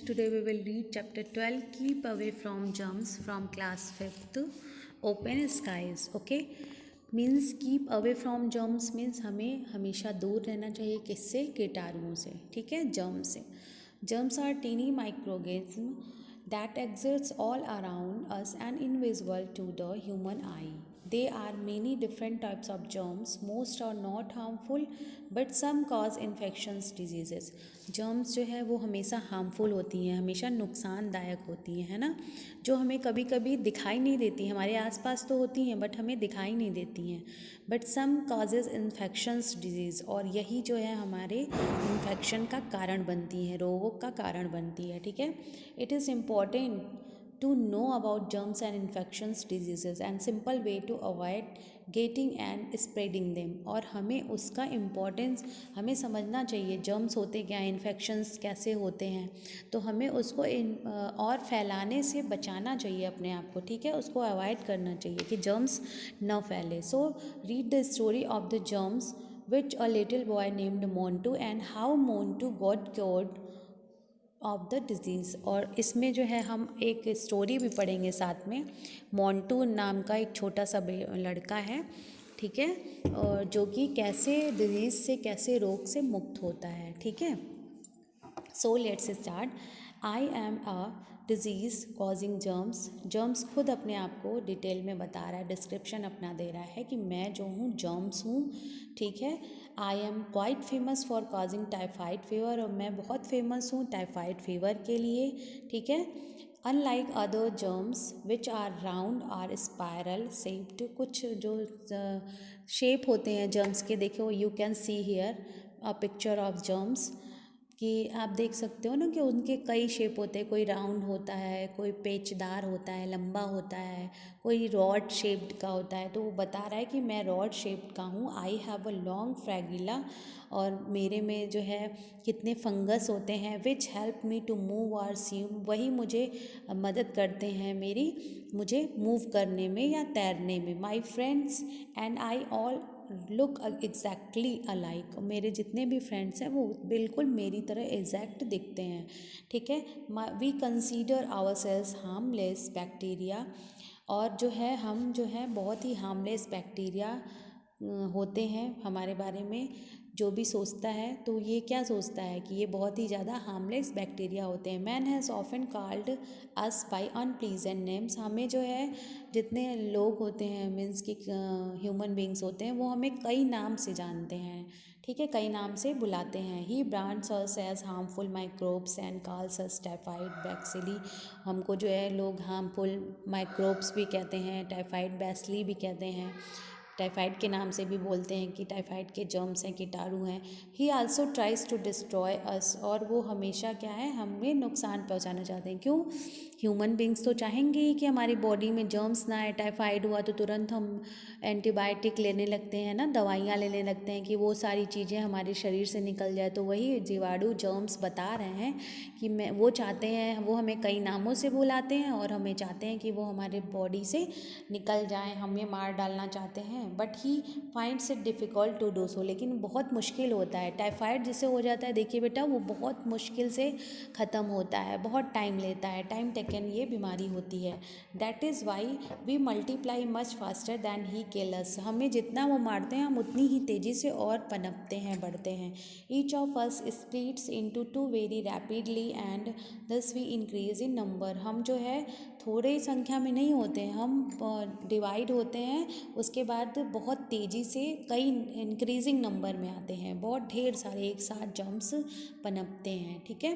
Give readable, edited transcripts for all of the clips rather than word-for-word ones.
Today we will read chapter 12 Keep Away from Germs from class 5th Open Skies. Okay, means keep away from germs means हमें हमेशा दूर रहना चाहिए किससे, कीटाणुओं से. ठीक है, जर्म से. Germs are teeny microorganisms that exists all around us and invisible to the human eye. There are many different types of germs. Most are not harmful, but some cause infections, diseases. germs जो है वो हमेशा harmful होती हैं, हमेशा नुकसानदायक होती हैं, है ना, जो हमें कभी कभी दिखाई नहीं देती. हमारे आसपास तो होती हैं बट हमें दिखाई नहीं देती हैं. But some causes infections, diseases, और यही जो है हमारे इन्फेक्शन का कारण बनती हैं, रोगों का कारण बनती है. ठीक है, it is important to know about germs and infections, diseases and simple way to avoid getting and spreading them. और हमें उसका इम्पोर्टेंस हमें समझना चाहिए. जर्म्स होते क्या हैं, इन्फेक्शंस कैसे होते हैं, तो हमें उसको और फैलाने से बचाना चाहिए अपने आप को. ठीक है, उसको अवॉइड करना चाहिए कि जर्म्स न फैले. So read the story of the germs which a little boy named Montu and how Montu got cured of the disease. और इसमें जो है हम एक स्टोरी भी पढ़ेंगे साथ में. मोंटू नाम का एक छोटा सा लड़का है, ठीक है, और जो कि कैसे डिजीज़ से, कैसे रोग से मुक्त होता है. ठीक है, so let's start. I am a disease causing germs. Germs खुद अपने आप को डिटेल में बता रहा है, डिस्क्रिप्शन अपना दे रहा है कि मैं जो हूँ जर्म्स हूँ. ठीक है, I am quite famous for causing typhoid fever, और मैं बहुत फेमस हूँ टाइफाइड फीवर के लिए. ठीक है, unlike other germs which are round or spiral shaped. कुछ जो शेप होते हैं जर्म्स के, देखो you can see here a picture of germs, कि आप देख सकते हो ना कि उनके कई शेप होते हैं. कोई राउंड होता है, कोई पेचदार होता है, लंबा होता है, कोई रॉड शेप्ड का होता है. तो वो बता रहा है कि मैं रॉड शेप्ड का हूँ. आई हैव अ लॉन्ग फ्रैगिला, और मेरे में जो है कितने फंगस होते हैं. Which help me to move और स्विम, वही मुझे मदद करते हैं मुझे मूव करने में या तैरने में. My friends and I all look exactly alike. मेरे जितने भी फ्रेंड्स हैं वो बिल्कुल मेरी तरह एग्जैक्ट दिखते हैं. ठीक है, we consider our cells harmless bacteria, और जो है हम जो है बहुत ही हार्मलेस बैक्टीरिया होते हैं. हमारे बारे में जो भी सोचता है तो ये क्या सोचता है कि ये बहुत ही ज़्यादा हार्मलेस बैक्टीरिया होते हैं. Man has often called us by unpleasant names. हमें जो है जितने लोग होते हैं, मीन्स कि ह्यूमन बींग्स होते हैं, वो हमें कई नाम से जानते हैं. ठीक है, कई नाम से बुलाते हैं. He brands us as harmful microbes and calls us typhoid bacilli. हमको जो है लोग हार्मफुल माइक्रोब्स भी कहते हैं, टाइफाइड बैसिली भी कहते हैं, टाइफाइड के नाम से भी बोलते हैं कि टाइफाइड के जर्म्स हैं, कीटाणु हैं. He also tries to destroy us, और वो हमेशा क्या है, हमें नुकसान पहुंचाना चाहते हैं. क्यों? ह्यूमन बींग्स तो चाहेंगे ही कि हमारी बॉडी में जर्म्स ना आए. टाइफाइड हुआ तो तुरंत हम एंटीबायोटिक लेने लगते हैं ना, दवाइयाँ लेने लगते हैं कि वो सारी चीज़ें हमारे शरीर से निकल जाए. तो वही जीवाणु जर्म्स बता रहे हैं कि मैं, वो चाहते हैं, वो हमें कई नामों से बुलाते हैं और हमें चाहते हैं कि वो हमारे बॉडी से निकल जाएं, हमें मार डालना चाहते हैं. But he finds it difficult to do so. लेकिन बहुत मुश्किल होता है. टाइफाइड जिसे हो जाता है, देखिए बेटा, वो बहुत मुश्किल से ख़त्म होता है, बहुत टाइम लेता है, टाइम टेकन ये बीमारी होती है. That is why we multiply much faster than he kill us. हमें जितना वो मारते हैं हम उतनी ही तेज़ी से और पनपते हैं, बढ़ते हैं. Each of us splits into two very rapidly and दस वी इंक्रीज इन नंबर. हम जो है थोड़े संख्या में नहीं होते हैं, हम डिवाइड होते हैं, उसके बाद बहुत तेज़ी से कई इंक्रीजिंग नंबर में आते हैं. बहुत ढेर सारे एक साथ जर्म्स पनपते हैं. ठीक है,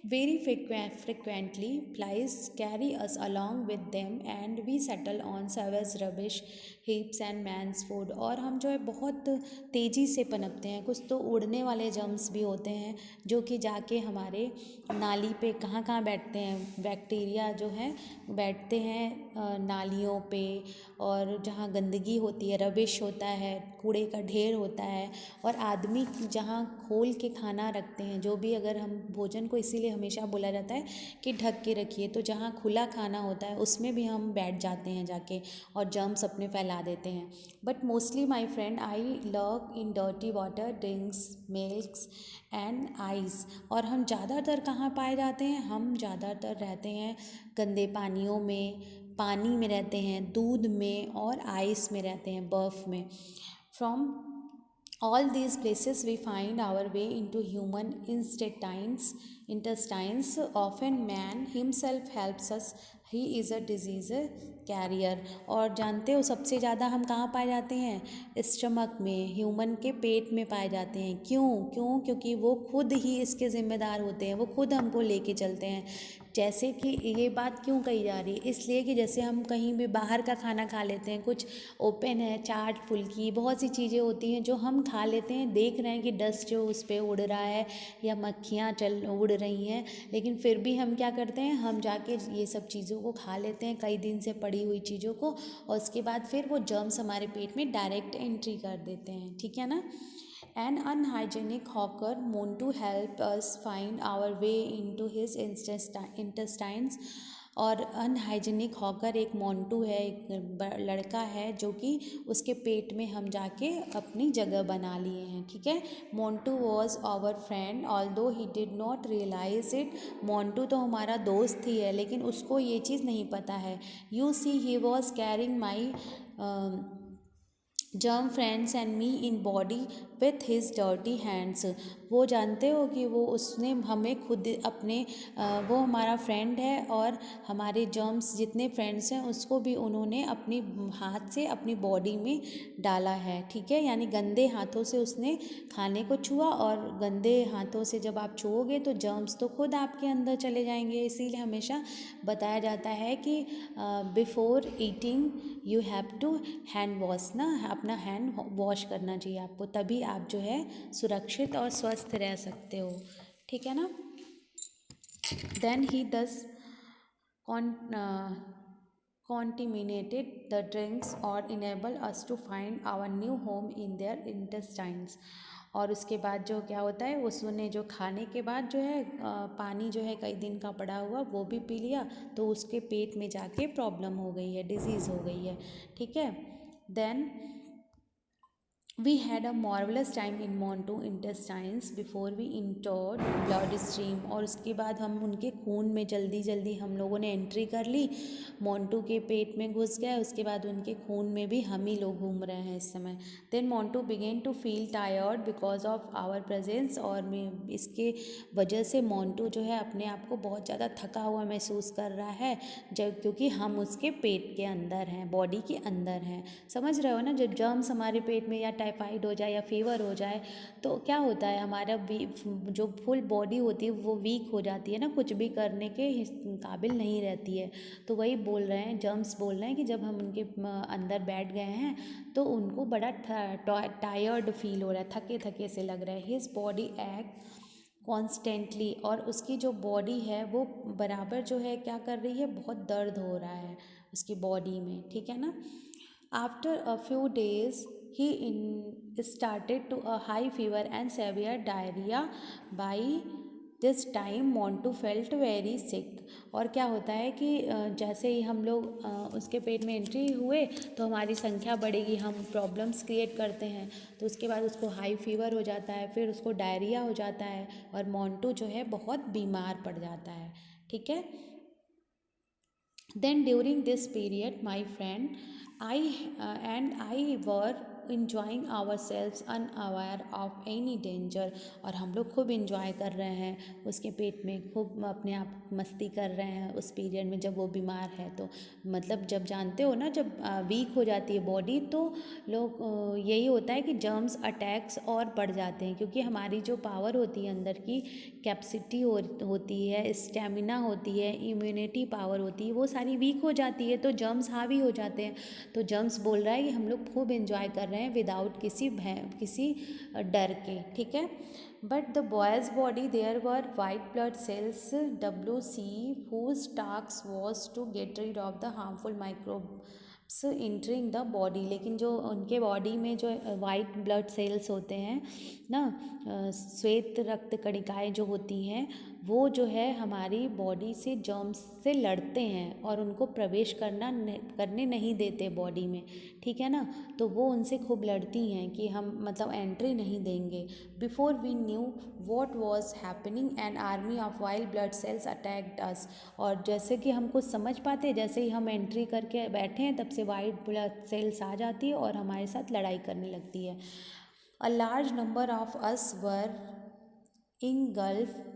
very frequently flies carry us along with them and we settle on sewage rubbish heaps and man's food. और हम जो है बहुत तेज़ी से पनपते हैं. कुछ तो उड़ने वाले जर्म्स भी होते हैं जो कि जाके हमारे नाली पे कहाँ कहाँ बैठते हैं. बैक्टीरिया जो है बैठते हैं नालियों पे, और जहाँ गंदगी होती है, रबिश होता है, कूड़े का ढेर होता है। और आदमी जहाँ खोल के खाना रखते हैं, जो भी, अगर हम भोजन को इसीलिए हमेशा बोला जाता है कि ढक के रखिए, तो जहाँ खुला खाना होता है उसमें भी हम बैठ जाते हैं जाके और जर्म्स अपने फैला देते हैं। But mostly my friend I lurk in dirty water, drinks, milks and ice. और हम ज़्यादातर कहाँ पाए जाते हैं? हम ज़्यादातर रहते हैं गंदे पानियों में, पानी में रहते हैं, दूध में और आइस में रहते हैं, बर्फ़ में। From all these places we find our way into human intestines. Often man himself helps us, he is a disease carrier. और जानते हो सबसे ज़्यादा हम कहाँ पाए जाते हैं? स्टमक में, ह्यूमन के पेट में पाए जाते हैं। क्यों? क्योंकि वो खुद ही इसके ज़िम्मेदार होते हैं, वो खुद हमको लेके चलते हैं। जैसे कि ये बात क्यों कही जा रही है? इसलिए कि जैसे हम कहीं भी बाहर का खाना खा लेते हैं, कुछ ओपन है, चाट फुल्की, बहुत सी चीज़ें होती हैं जो हम खा लेते हैं, देख रहे हैं कि डस्ट जो उस पर उड़ रहा है या मक्खियाँ उड़ रही हैं, लेकिन फिर भी हम क्या करते हैं? हम जाके ये सब चीज़ों को खा लेते हैं, कई दिन से पड़ी हुई चीज़ों को, और उसके बाद फिर वो जर्म्स हमारे पेट में डायरेक्ट एंट्री कर देते हैं। ठीक है ना? An unhygienic hawker known to help us find our way into his intestines. और अनहाइजीनिक हॉकर एक मोंटू है, एक लड़का है जो कि उसके पेट में हम जाके अपनी जगह बना लिए हैं। ठीक है? Montu was our friend although he did not realise it. Montu तो हमारा दोस्त ही है, लेकिन उसको ये चीज़ नहीं पता है। You see he was carrying my germ friends and me in body with his dirty hands. वो जानते हो कि वो उसने हमें खुद अपने वो हमारा फ्रेंड है और हमारे जर्म्स जितने फ्रेंड्स हैं उसको भी उन्होंने अपनी हाथ से अपनी बॉडी में डाला है। ठीक है? यानी गंदे हाथों से उसने खाने को छुआ, और गंदे हाथों से जब आप छुओगे तो जर्म्स तो खुद आपके अंदर चले जाएंगे। इसीलिए हमेशा बताया जाता है कि before eating you have to hand wash ना, अपना हैंड वॉश करना चाहिए आपको, तभी आप जो है सुरक्षित और स्वस्थ रह सकते हो। ठीक है ना? देन ही दस contaminated the drinks or enable us to find our new home in their intestines. और उसके बाद जो क्या होता है, उसने जो खाने के बाद जो है पानी जो है कई दिन का पड़ा हुआ वो भी पी लिया, तो उसके पेट में जाके प्रॉब्लम हो गई है, डिजीज़ हो गई है। ठीक है? Then We had a marvelous time in Montu intestines before we entered blood stream. और उसके बाद हम उनके खून में जल्दी जल्दी हम लोगों ने एंट्री कर ली, मोंटू के पेट में घुस गए, उसके बाद उनके खून में भी हम ही लोग घूम रहे हैं इस समय। Then Montu began to feel tired because of our presence. और मैं इसके वजह से मोंटू जो है अपने आप को बहुत ज़्यादा थका हुआ महसूस कर रहा है, जब क्योंकि हम उसके पेट के अंदर हैं, बॉडी के अंदर हैं। समझ रहे हो ना? जब जर्म्स हमारे पेट में या टाइफाइड हो जाए या फीवर हो जाए तो क्या होता है, हमारा जो फुल बॉडी होती है वो वीक हो जाती है ना, कुछ भी करने के काबिल नहीं रहती है। तो वही बोल रहे हैं, जर्म्स बोल रहे हैं कि जब हम उनके अंदर बैठ गए हैं तो उनको बड़ा टायर्ड फील हो रहा है, थके थके से लग रहा है। हिज बॉडी एक्ट कॉन्स्टेंटली, और उसकी जो बॉडी है वो बराबर जो है क्या कर रही है, बहुत दर्द हो रहा है उसकी बॉडी में। ठीक है ना? After a few days he started to a high fever and severe diarrhea. By this time Montu felt very sick. और क्या होता है कि जैसे ही हम लोग उसके पेट में एंट्री हुए तो हमारी संख्या बढ़ेगी, हम प्रॉब्लम्स क्रिएट करते हैं, तो उसके बाद उसको हाई फीवर हो जाता है, फिर उसको डायरिया हो जाता है और मोंटू जो है बहुत बीमार पड़ जाता है। ठीक है? Then during this period my friend I were enjoying ourselves unaware of any danger. और हम लोग खूब इंजॉय कर रहे हैं, उसके पेट में खूब अपने आप मस्ती कर रहे हैं उस पीरियड में जब वो बीमार है। तो मतलब जब जानते हो ना, जब वीक हो जाती है बॉडी तो लोग यही होता है कि जर्म्स अटैक्स और बढ़ जाते हैं, क्योंकि हमारी जो पावर होती है अंदर की, कैपेसिटी होती है, स्टेमिना होती है, इम्यूनिटी पावर होती है, वो सारी वीक हो जाती है, तो जर्म्स हावी हो जाते हैं। तो जर्म्स बोल रहा है कि हम लोग खूब एंजॉय कर रहे हैं विदाउट किसी डर के। ठीक है? But the boy's body there were white blood cells WC whose task was to get rid of the harmful so entering the body, लेकिन जो उनके बॉडी में जो वाइट ब्लड सेल्स होते हैं ना, श्वेत रक्त कणिकाएं जो होती हैं, वो जो है हमारी बॉडी से जर्म्स से लड़ते हैं और उनको प्रवेश करने नहीं देते बॉडी में, ठीक है ना। तो वो उनसे खूब लड़ती हैं कि हम मतलब एंट्री नहीं देंगे। Before we knew what was happening an army of white blood cells attacked us. और जैसे कि हम कुछ समझ पाते, जैसे ही हम एंट्री करके बैठे हैं तब से वाइट ब्लड सेल्स आ जाती है और हमारे साथ लड़ाई करने लगती है। A large number of us were engulfed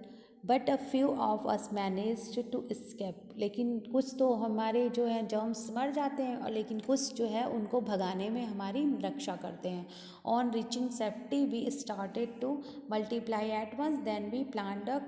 but a few of us managed to escape। लेकिन कुछ तो हमारे जो हैं जर्म्स मर जाते हैं और लेकिन कुछ जो है उनको भगाने में हमारी रक्षा करते हैं। On reaching safety we started to multiply at once then we planned a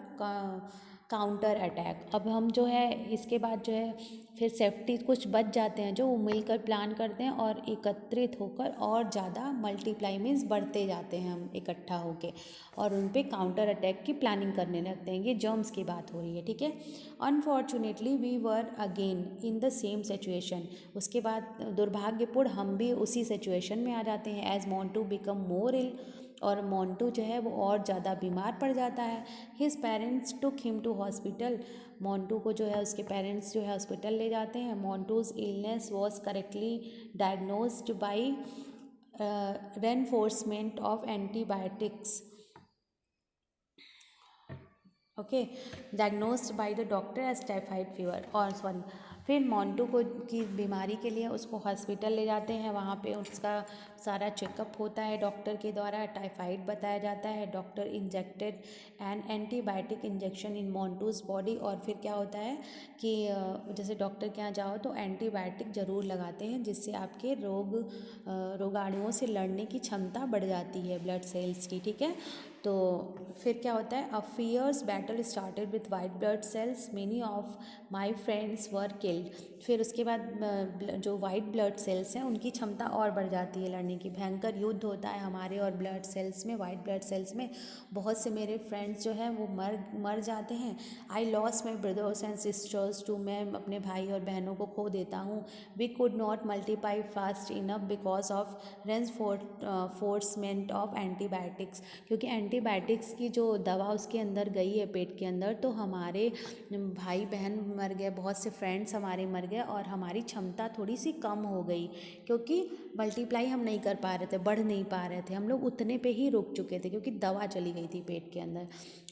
counter attack. अब हम जो है इसके बाद जो है फिर सेफ्टी कुछ बच जाते हैं जो वो मिलकर प्लान करते हैं और एकत्रित होकर और ज़्यादा मल्टीप्लाई मीन्स बढ़ते जाते हैं हम इकट्ठा होके और उन पे काउंटर अटैक की प्लानिंग करने लगते हैं। ये जर्म्स की बात हो रही है, ठीक है। Unfortunately we were again in the same situation. उसके बाद दुर्भाग्यपूर्ण हम भी उसी सिचुएशन में आ जाते हैं। एज मोंटू बिकम मोर इल, और मोंटू जो है वो और ज़्यादा बीमार पड़ जाता है। His parents took him to hospital. Montu को जो है उसके पेरेंट्स जो है हॉस्पिटल ले जाते हैं। Montu's illness was correctly diagnosed by reinforcement of antibiotics, okay, diagnosed by the doctor as typhoid fever. और सॉरी, फिर मोंटू को की बीमारी के लिए उसको हॉस्पिटल ले जाते हैं। वहाँ पे उसका सारा चेकअप होता है डॉक्टर के द्वारा। टाइफाइड बताया जाता है। Doctor injected an antibiotic injection in Montu's body. और फिर क्या होता है कि जैसे डॉक्टर के यहाँ जाओ तो एंटीबायोटिक ज़रूर लगाते हैं जिससे आपके रोगाणुओं से लड़ने की क्षमता बढ़ जाती है ब्लड सेल्स की, ठीक है। तो फिर क्या होता है, a fierce battle started with white blood sales, many of my friends were killed. फिर उसके बाद जो वाइट ब्लड सेल्स हैं उनकी क्षमता और बढ़ जाती है लड़ने की। भयंकर युद्ध होता है हमारे और ब्लड सेल्स में, वाइट ब्लड सेल्स में। बहुत से मेरे फ्रेंड्स जो हैं वो मर जाते हैं। I lose my brothers and sisters too, मैं अपने भाई और बहनों को खो देता हूँ। We could not multiply fast enough because of reinforcement of antibiotics, क्योंकि एंटीबायोटिक्स की जो दवा उसके अंदर गई है पेट के अंदर, तो हमारे भाई बहन मर गए, बहुत से फ्रेंड्स हमारे मर गए और हमारी क्षमता थोड़ी सी कम हो गई क्योंकि मल्टीप्लाई हम नहीं कर पा रहे थे, बढ़ नहीं पा रहे थे, हम लोग उतने पे ही रुक चुके थे क्योंकि दवा चली गई थी पेट के अंदर।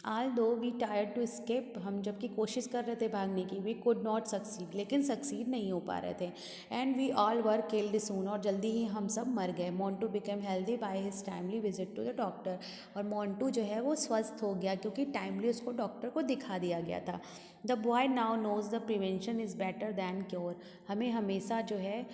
आल दो वी टायर्ड टू escape, हम जबकि कोशिश कर रहे थे भागने की, वी कुड नॉट सक्सीड, लेकिन सक्सीड नहीं हो पा रहे थे। And we all were killed soon, और जल्दी ही हम सब मर गए। Montu became healthy by his timely visit to the doctor, और मोंटू जो है वो स्वस्थ हो गया क्योंकि टाइमली उसको डॉक्टर को दिखा दिया गया था। The boy now knows the prevention is better than cure. हमें हमेशा जो है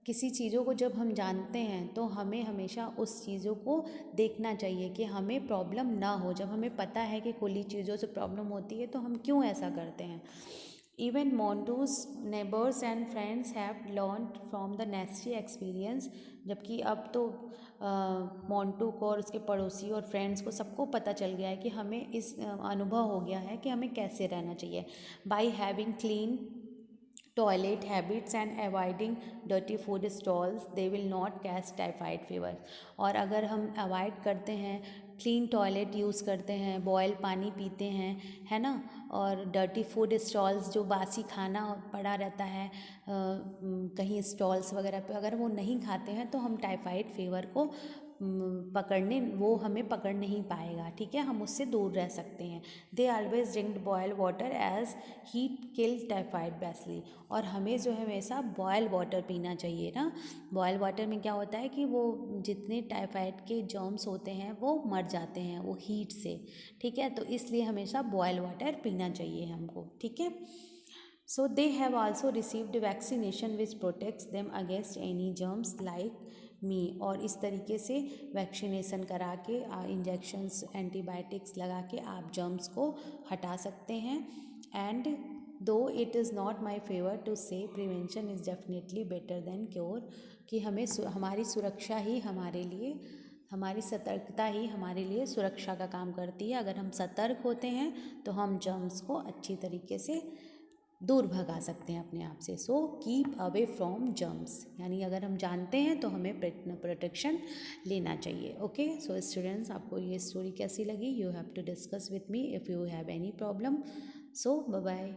किसी चीज़ों को जब हम जानते हैं तो हमें हमेशा उस चीज़ों को देखना चाहिए कि हमें प्रॉब्लम ना हो। जब हमें पता है कि खुली चीज़ों से प्रॉब्लम होती है तो हम क्यों ऐसा करते हैं। Even Montu's neighbours and friends have learn from the nasty experience, जबकि अब तो मोंटू को और उसके पड़ोसी और फ्रेंड्स को सबको पता चल गया है कि हमें इस अनुभव हो गया है कि हमें कैसे रहना चाहिए। By having clean toilet habits and avoiding dirty food stalls they will not catch typhoid fever. और अगर हम अवॉइड करते हैं, क्लीन टॉयलेट यूज़ करते हैं, बॉयल पानी पीते हैं, है ना, और डर्टी फूड स्टॉल्स जो बासी खाना पड़ा रहता है कहीं स्टॉल्स वगैरह पे, अगर वो नहीं खाते हैं तो हम टाइफाइड फीवर को वो हमें पकड़ नहीं पाएगा, ठीक है, हम उससे दूर रह सकते हैं। They always drink boil water as heat kill typhoid bacilli. और हमें जो है हमेशा बॉयल वाटर पीना चाहिए ना। बॉयल वाटर में क्या होता है कि वो जितने टाइफाइड के जर्म्स होते हैं वो मर जाते हैं वो हीट से, ठीक है, तो इसलिए हमेशा बॉयल वाटर पीना चाहिए हमको, ठीक है। So they have also received vaccination which protects them against any germs like me. और इस तरीके से वैक्सीनेशन करा के इंजेक्शंस एंटीबायोटिक्स लगा के आप जर्म्स को हटा सकते हैं। And though it is not my favour to say prevention is definitely better than cure, कि हमें हमारी सुरक्षा ही हमारे लिए, हमारी सतर्कता ही हमारे लिए सुरक्षा का काम करती है। अगर हम सतर्क होते हैं तो हम जर्म्स को अच्छी तरीके से दूर भगा सकते हैं अपने आप से। So keep away from germs, यानी अगर हम जानते हैं तो हमें प्रोटेक्शन लेना चाहिए। ओके, सो स्टूडेंट्स, आपको ये स्टोरी कैसी लगी? You have to discuss with me if you have any problem. So bye bye.